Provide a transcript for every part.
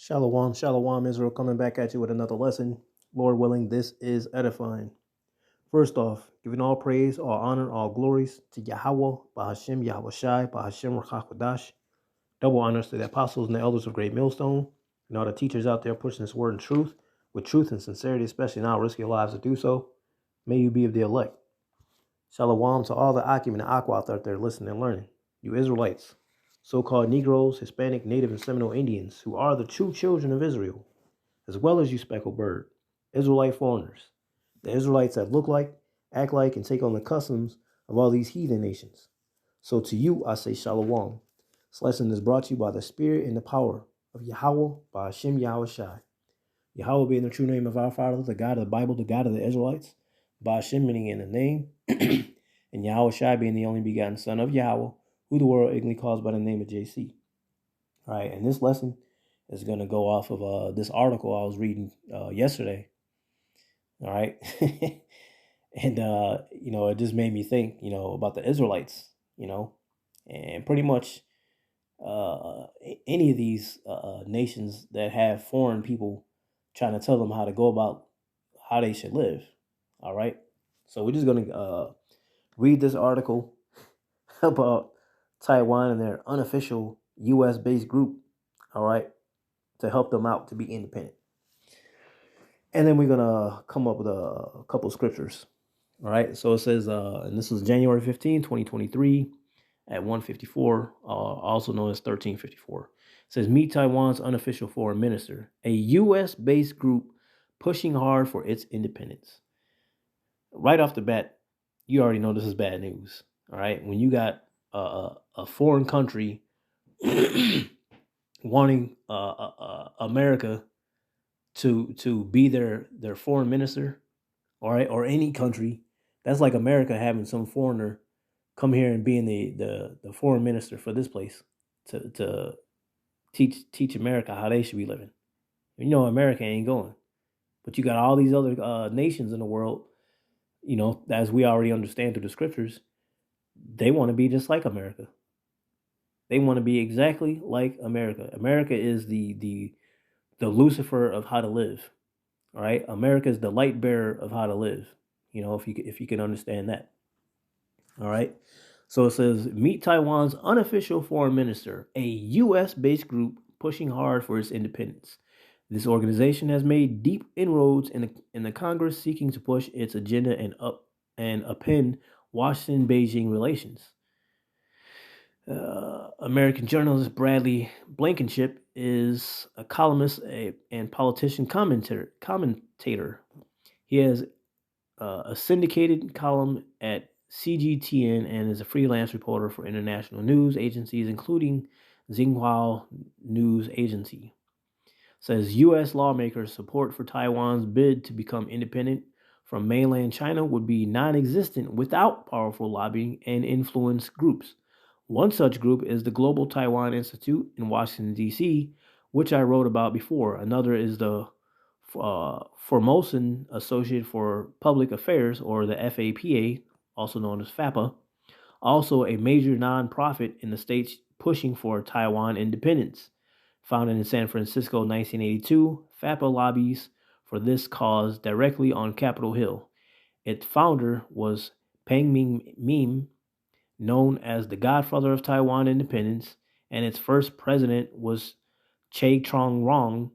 Shalom, shalom, Israel, coming back at you with another lesson. Lord willing, this is edifying. First off, giving all praise, all honor, all glories to Yahweh, Bahashem, Yahweh Shai, Bahashem, Rachakodash. Double honors to the apostles and the elders of Great Millstone, and all the teachers out there pushing this word in truth, with truth and sincerity, especially now, risk your lives to do so. May you be of the elect. Shalom to all the Akim and the Aquat out there listening and learning. You Israelites, so-called Negroes, Hispanic, Native, and Seminole Indians, who are the true children of Israel, as well as you speckled bird, Israelite foreigners, the Israelites that look like, act like, and take on the customs of all these heathen nations. So to you I say Shalom. This lesson is brought to you by the Spirit and the power of Yahweh, by Hashem Yahweh Shai. Yahweh being the true name of our Father, the God of the Bible, the God of the Israelites, by Hashem meaning in the name, and Yahweh Shai being the only begotten Son of Yahweh, who the world ignorantly calls by the name of JC. All right, and this lesson is going to go off of this article I was reading yesterday. All right. And, it just made me think, about the Israelites, and pretty much any of these nations that have foreign people trying to tell them how to go about how they should live. All right. So we're just going to read this article about Taiwan and their unofficial U.S.-based group, all right, to help them out to be independent. And then we're going to come up with a couple of scriptures, all right? So it says, and this is January 15, 2023 at 1:54, also known as 13:54. It says, meet Taiwan's unofficial foreign minister, a U.S.-based group pushing hard for its independence. Right off the bat, you already know this is bad news, all right? When you got a foreign country wanting America to be their foreign minister, all right, or any country, that's like America having some foreigner come here and being the foreign minister for this place to teach America how they should be living. America ain't going, but you got all these other nations in the world, as we already understand through the scriptures, they want to be just like America. They want to be exactly like America. America is the Lucifer of how to live. All right, America is the light bearer of how to live. If you can understand that. All right. So it says, meet Taiwan's unofficial foreign minister, a U.S.-based group pushing hard for its independence. This organization has made deep inroads in the Congress, seeking to push its agenda and upend Washington-Beijing relations. American journalist Bradley Blankenship is a columnist and politician commentator. He has a syndicated column at CGTN and is a freelance reporter for international news agencies, including Xinhua News Agency. Says U.S. lawmakers' support for Taiwan's bid to become independent from mainland China would be non-existent without powerful lobbying and influence groups. One such group is the Global Taiwan Institute in Washington, D.C., which I wrote about before. Another is the Formosan Associate for Public Affairs, or the FAPA, also known as FAPA, also a major nonprofit in the states pushing for Taiwan independence. Founded in San Francisco in 1982, FAPA lobbies for this cause directly on Capitol Hill. Its founder was Peng Ming, known as the godfather of Taiwan independence, and its first president was Che Trong-rong,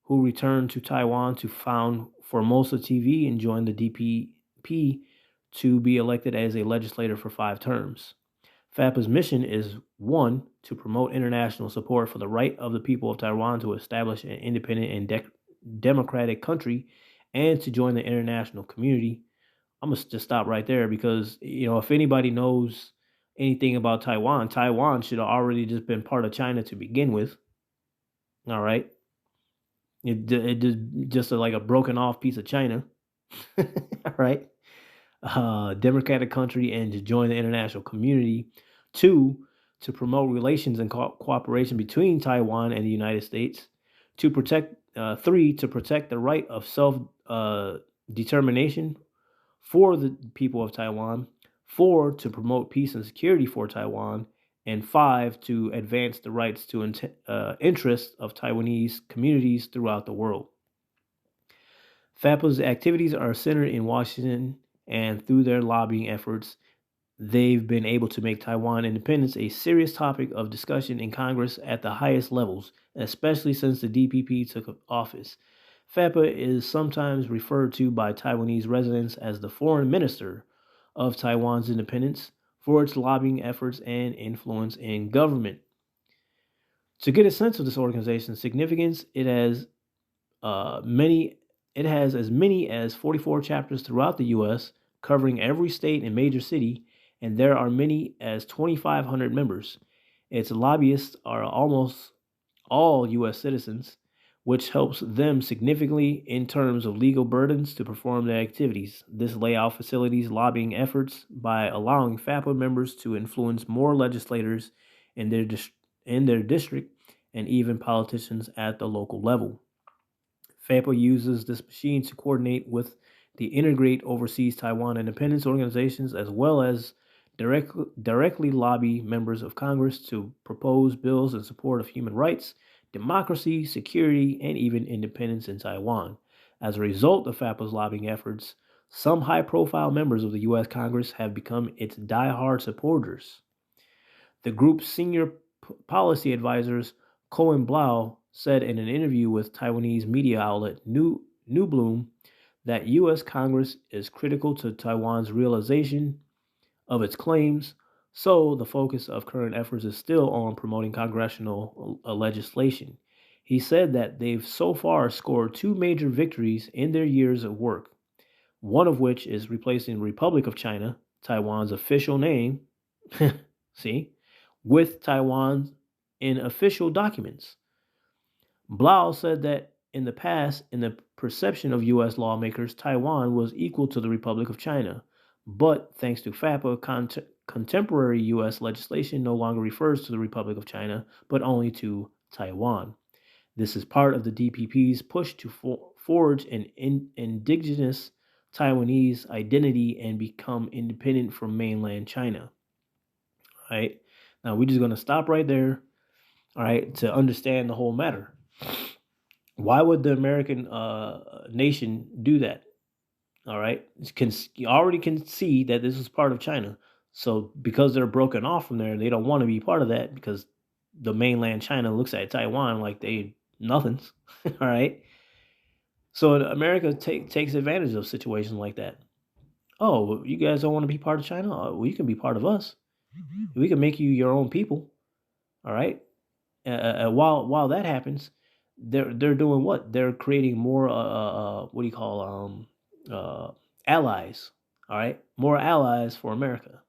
who returned to Taiwan to found Formosa TV and joined the DPP to be elected as a legislator for 5 terms. FAPA's mission is, 1, to promote international support for the right of the people of Taiwan to establish an independent and democratic country and to join the international community. I'm going to just stop right there because, if anybody knows anything about Taiwan, Taiwan should have already just been part of China to begin with. All right. It just like a broken off piece of China. All right. Democratic country and to join the international community. 2, to promote relations and cooperation between Taiwan and the United States. 3, to protect the right of self-determination for the people of Taiwan. 4, to promote peace and security for Taiwan. and 5, to advance the rights to interests of Taiwanese communities throughout the world. FAPA's activities are centered in Washington, and through their lobbying efforts, they've been able to make Taiwan independence a serious topic of discussion in Congress at the highest levels, especially since the DPP took office. FAPA is sometimes referred to by Taiwanese residents as the foreign minister of Taiwan's independence for its lobbying efforts and influence in government. To get a sense of this organization's significance, many it has as many as 44 chapters throughout the U.S., covering every state and major city, and there are many as 2,500 members. Its lobbyists are almost all U.S. citizens, which helps them significantly in terms of legal burdens to perform their activities. This layout facilitates lobbying efforts by allowing FAPA members to influence more legislators in their district and even politicians at the local level. FAPA uses this machine to coordinate with the Integrate Overseas Taiwan Independence Organizations, as well as directly lobby members of Congress to propose bills in support of human rights, democracy, security, and even independence in Taiwan. As a result of FAPA's lobbying efforts, some high-profile members of the U.S. Congress have become its die-hard supporters. The group's senior policy advisors, Cohen Blau, said in an interview with Taiwanese media outlet New Bloom that U.S. Congress is critical to Taiwan's realization of its claims, so the focus of current efforts is still on promoting congressional legislation. He said that they've so far scored 2 major victories in their years of work, one of which is replacing Republic of China, Taiwan's official name, see, with Taiwan in official documents. Blau said that in the past, in the perception of U.S. lawmakers, Taiwan was equal to the Republic of China. But thanks to FAPA, contemporary U.S. legislation no longer refers to the Republic of China, but only to Taiwan. This is part of the DPP's push to forge an indigenous Taiwanese identity and become independent from mainland China. All right. Now, we're just going to stop right there, all right, to understand the whole matter. Why would the American nation do that? All right, you already can see that this is part of China. So because they're broken off from there, they don't want to be part of that because the mainland China looks at Taiwan like they nothings. All right. So America takes advantage of situations like that. Oh, you guys don't want to be part of China? Oh, well, you can be part of us. We can make you your own people. All right. While that happens, they're doing what? They're creating more what do you call allies. All right, more allies for America.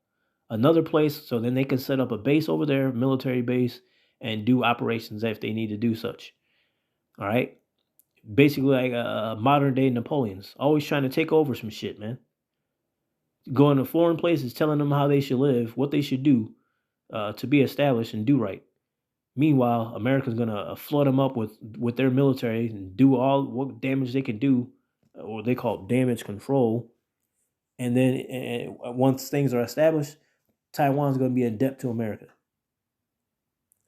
Another place, so then they can set up a base over there, military base, and do operations if they need to do such. All right, basically like modern day Napoleons, always trying to take over some shit, man. Going to foreign places, telling them how they should live, what they should do to be established and do right. Meanwhile, America's gonna flood them up with their military and do all what damage they can do, or they call it damage control. And then once things are established, Taiwan's gonna be in debt to America.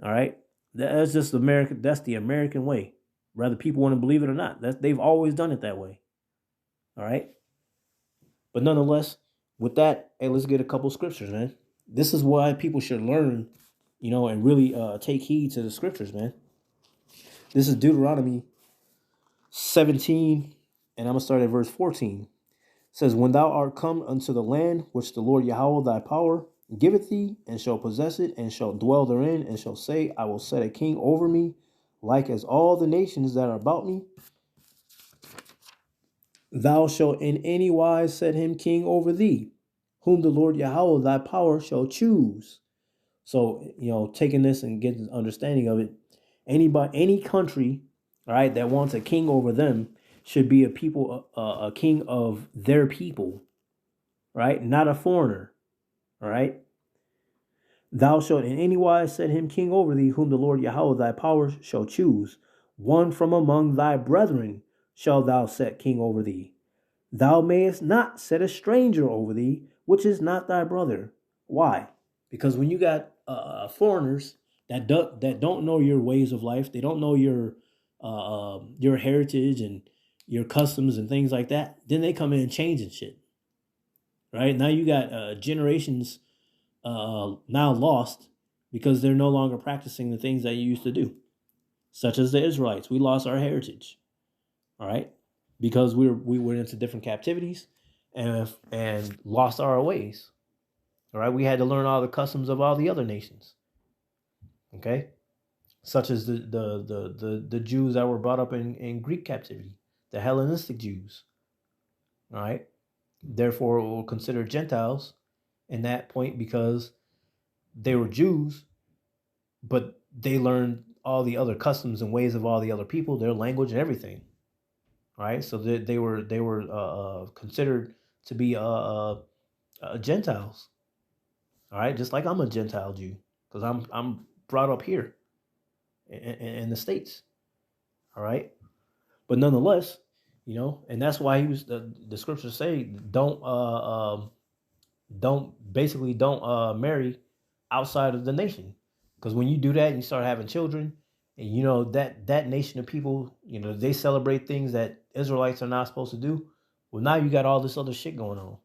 All right, that's just America. That's the American way. Whether people want to believe it or not, they've always done it that way. All right, but nonetheless, with that, hey, let's get a couple scriptures, man. This is why people should learn, and really take heed to the scriptures, man. This is Deuteronomy 17, and I'm going to start at verse 14. It says, when thou art come unto the land which the Lord Yahweh thy power giveth thee, and shall possess it, and shall dwell therein, and shall say, I will set a king over me, like as all the nations that are about me. Thou shalt in any wise set him king over thee, whom the Lord Yahweh thy power shall choose. So, taking this and getting an understanding of it, any country, all right, that wants a king over them should be a king of their people, right? Not a foreigner, all right? Thou shalt in any wise set him king over thee, whom the Lord Yahweh thy power shall choose. One from among thy brethren shalt thou set king over thee. Thou mayest not set a stranger over thee, which is not thy brother. Why? Because when you got foreigners that don't know your ways of life. They don't know your heritage and your customs and things like that. Then they come in and changing shit. Right now, you got generations now lost because they're no longer practicing the things that you used to do, such as the Israelites. We lost our heritage. All right, because we went into different captivities and lost our ways. All right, we had to learn all the customs of all the other nations. Okay, such as the Jews that were brought up in Greek captivity, the Hellenistic Jews. All right, therefore we'll consider Gentiles in that point because they were Jews, but they learned all the other customs and ways of all the other people, their language and everything. Right, so they were considered to be Gentiles. All right, just like I'm a Gentile Jew because I'm brought up here in the States. All right, but nonetheless, and that's why he was the scriptures say don't marry outside of the nation, because when you do that and you start having children, and that nation of people, they celebrate things that Israelites are not supposed to do. Well, now you got all this other shit going on,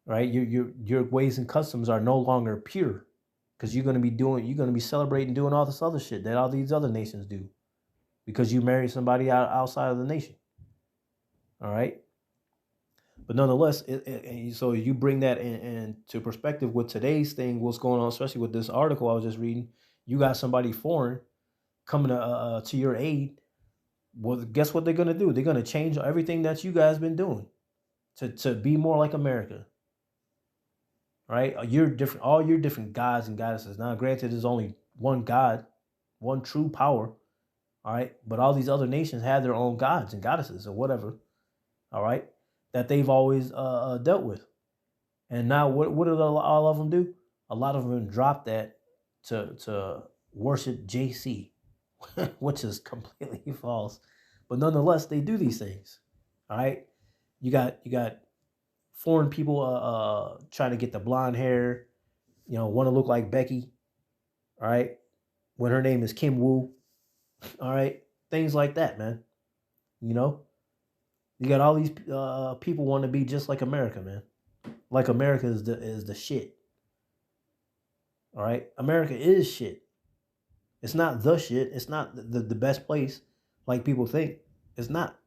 right? Your ways and customs are no longer pure, because you're going to be celebrating doing all this other shit that all these other nations do, because you marry somebody outside of the nation. All right. But nonetheless, so you bring that into perspective with today's thing, what's going on, especially with this article I was just reading. You got somebody foreign coming to your aid. Well, guess what they're going to do? They're going to change everything that you guys been doing to be more like America. Right? All your different gods and goddesses. Now, granted, there's only one God, one true power. All right. But all these other nations have their own gods and goddesses or whatever. All right. That they've always dealt with. And now what did all of them do? A lot of them dropped that to worship JC, which is completely false. But nonetheless, they do these things. All right. You got foreign people trying to get the blonde hair, want to look like Becky. All right. When her name is Kim Woo. All right. Things like that, man. You got all these people want to be just like America, man. Like America is the shit. All right, America is shit. It's not the shit. It's not the best place like people think. It's not,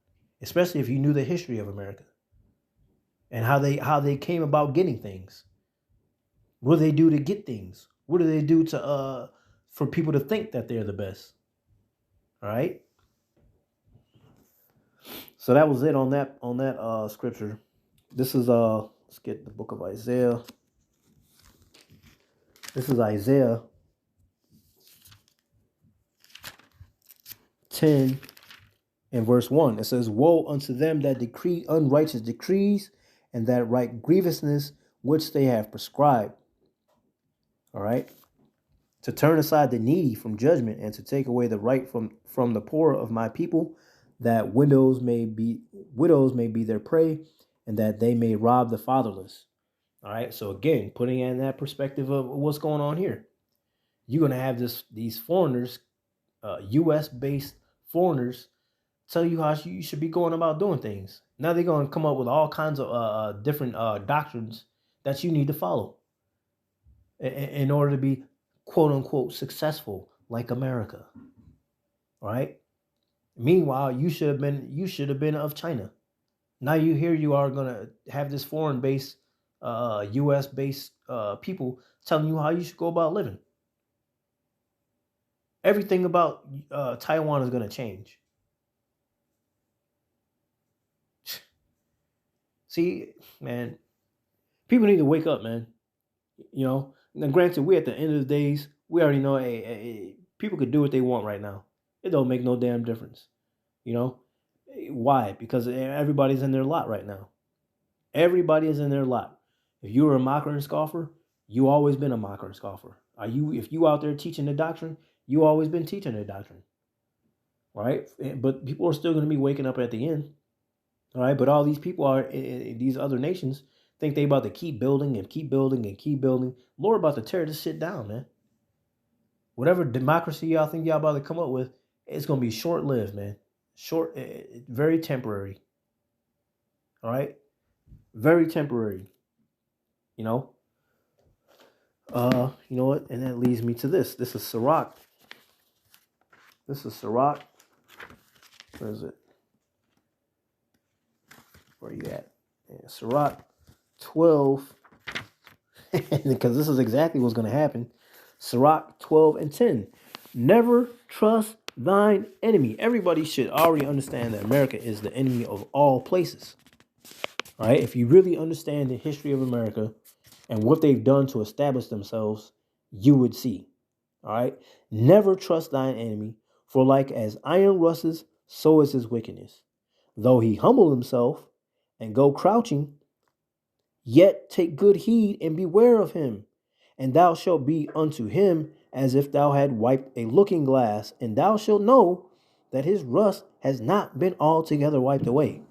especially if you knew the history of America and how they came about getting things. What do they do to get things? What do they do to for people to think that they're the best? All right. So that was it on that scripture. This is let's get the book of Isaiah. This is Isaiah 10 and verse 1. It says, "Woe unto them that decree unrighteous decrees, and that write grievousness which they have prescribed." All right. To turn aside the needy from judgment, and to take away the right from the poor of my people, that widows may be their prey, and that they may rob the fatherless. All right. So again, putting in that perspective of what's going on here, you're going to have these foreigners, U.S. based foreigners, tell you how you should be going about doing things. Now they're going to come up with all kinds of different doctrines that you need to follow in order to be quote unquote successful like America. All right. Meanwhile, you should have been of China. Now you are going to have this foreign based, U.S. based people telling you how you should go about living. Everything about Taiwan is going to change. See, man, people need to wake up, man. Now, granted, we at the end of the days, we already know people could do what they want right now. It don't make no damn difference. Why? Because everybody's in their lot right now. Everybody is in their lot. If you were a mocker and scoffer, you always been a mocker and scoffer. If you out there teaching the doctrine, you always been teaching the doctrine. Right? But people are still going to be waking up at the end. All right, but all these people are in these other nations. Think they about to keep building and keep building and keep building. Lord about to tear this shit down, man. Whatever democracy y'all think y'all about to come up with, it's gonna be short lived, man. Short, very temporary. All right, very temporary. You know. You know what? And that leads me to this. This is Sirach. This is Sirach. Where is it? Where are you at? Yeah, Sirach 12. Because this is exactly what's going to happen. Sirach 12 and 10. Never trust thine enemy. Everybody should already understand that America is the enemy of all places. All right? If you really understand the history of America and what they've done to establish themselves, you would see. All right? Never trust thine enemy, for like as iron rusteth, so is his wickedness. Though he humble himself and go crouching, yet take good heed and beware of him. And thou shalt be unto him as if thou had wiped a looking glass, and thou shalt know that his rust has not been altogether wiped away.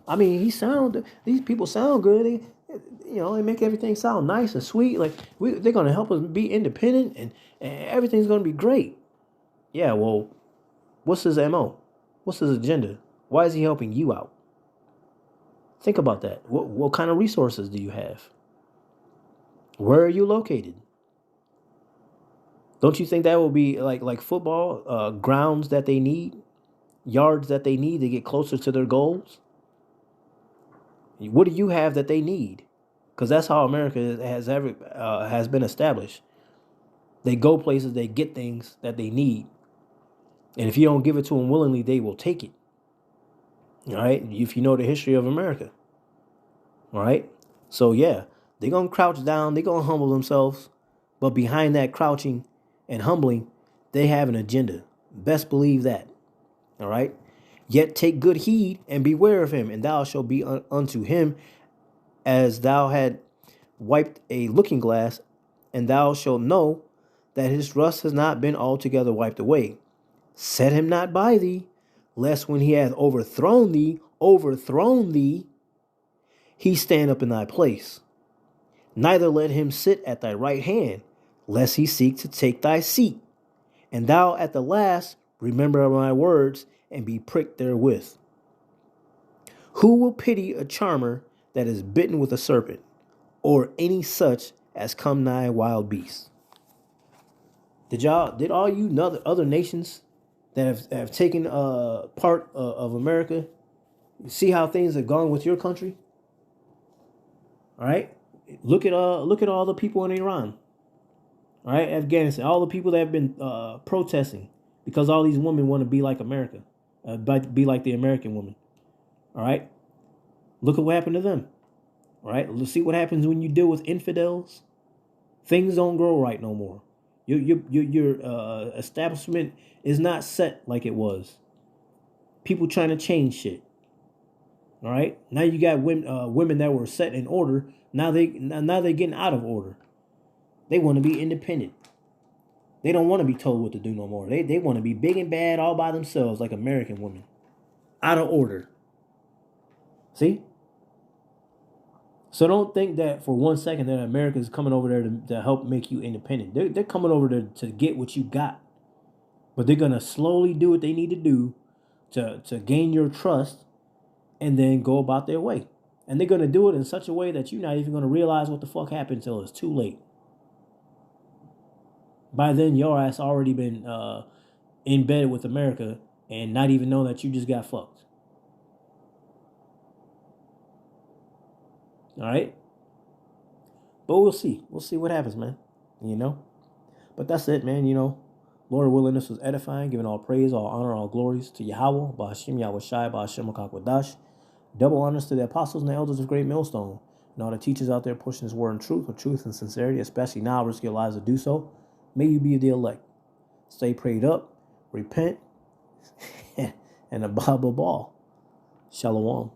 I mean, these people sound good. They make everything sound nice and sweet. Like they're gonna help us be independent, and everything's gonna be great. Yeah, well, what's his MO? What's his agenda? Why is he helping you out? Think about that. What kind of resources do you have? Where are you located? Don't you think that will be like football grounds that they need, yards that they need to get closer to their goals? What do you have that they need? Because that's how America has been established. They go places, they get things that they need, and if you don't give it to them willingly, they will take it. All right, if you know the history of America. All right, so yeah, they're gonna crouch down, they're gonna humble themselves, but behind that crouching and humbling, they have an agenda. Best believe that. All right. Yet take good heed and beware of him, and thou shalt be unto him as thou had wiped a looking glass, and thou shalt know that his rust has not been altogether wiped away. Set him not by thee, lest when he hath overthrown thee, he stand up in thy place. Neither let him sit at thy right hand, lest he seek to take thy seat. And thou at the last remember my words, and be pricked therewith. Who will pity a charmer that is bitten with a serpent, or any such as come nigh wild beasts? Did all you other nations that have taken part of America see how things have gone with your country? All right, look at all the people in Iran. All right, Afghanistan, all the people that have been protesting because all these women want to be like America, be like the American woman. All right, look at what happened to them. All right, let's see what happens when you deal with infidels. Things don't grow right no more. Your establishment is not set like it was. People trying to change shit. All right, now you got women that were set in order. Now they're getting out of order. They want to be independent. They don't want to be told what to do no more. They want to be big and bad all by themselves like American women. Out of order. See? So don't think that for 1 second that America is coming over there to help make you independent. They're coming over there to get what you got. But they're going to slowly do what they need to do to gain your trust and then go about their way. And they're going to do it in such a way that you're not even going to realize what the fuck happened until it's too late. By then, your ass already been in bed with America and not even know that you just got fucked. All right? But we'll see. We'll see what happens, man. But that's it, man. Lord willing, this was edifying, giving all praise, all honor, all glories to Yahweh, Bahashim Yahweh Shai, Bahashim Akakwadash. Double honors to the apostles and the elders of Great Millstone, and all the teachers out there pushing this word in truth, with truth and sincerity, especially now, risk your lives to do so. May you be the elect. Stay prayed up, repent, and above all. Shalom.